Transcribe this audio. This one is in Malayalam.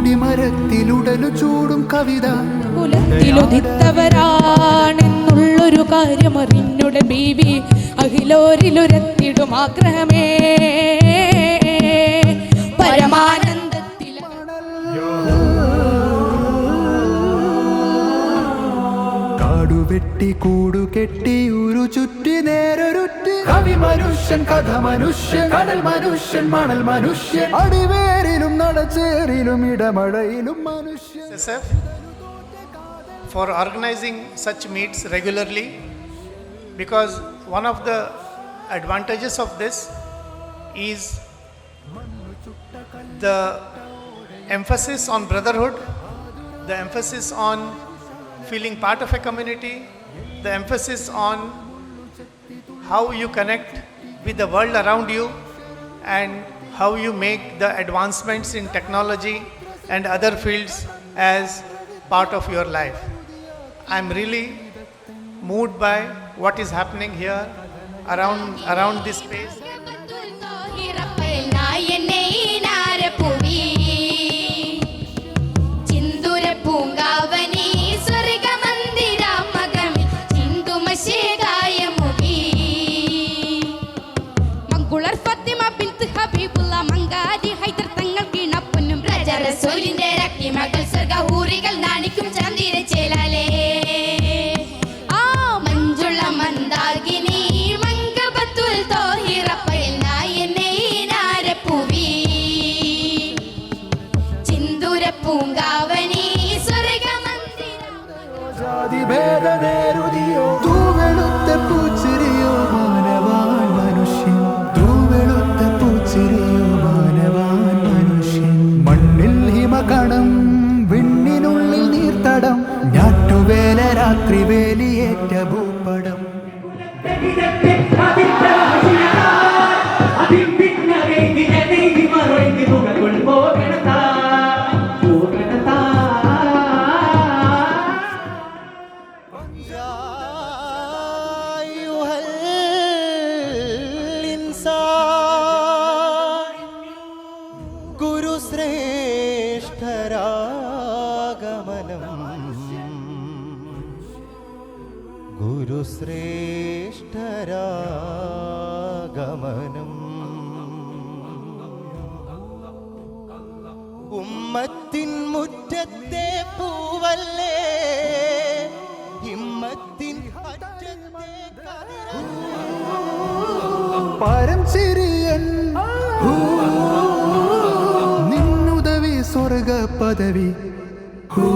അടിമരത്തിലുടലു ചൂടും കവിത കുലത്തിലുദിത്തവരാണെന്നുള്ളൊരു കാര്യമറിഞ്ഞുടെ ബീവി അഖിലോരിലുരത്തിടും ആഗ്രഹമേ പരമാനന്ദത്തിൽ കാടുവെട്ടി കൂടുകെട്ടി ഒരു ചുറ്റി നേരൊരുറ്റി കവി മനുഷ്യൻ കഥ മനുഷ്യൻ കടൽ മനുഷ്യൻ മണൽ മനുഷ്യൻ അടിവേരിലും നടച്ചേറിലും ഇടമഴയിലും മനുഷ്യൻ. For organizing such meets regularly, because one of the advantages of this is the emphasis on brotherhood, the emphasis on feeling part of a community, the emphasis on how you connect with the world around you and how you make the advancements in technology and other fields as part of your life. I'm really moved by what is happening here around this space. മണ്ണിൽ ഹിമകണം വിണ്ണിനുള്ളിൽ നീർത്തടം ഞാറ്റുവേല രാത്രി വേലിയേറ്റ ഭൂപടം ഗുരുശ്രേഷ്ഠരാഗമനം ഉമ്മത്തിൻ മുറ്റത്തെ പൂവല്ലേ ഹിമ്മത്തിൻ അറ്റത്തെ പരം ചിരിയൻ നിന്നുദവി സ്വർഗ പദവി ഓ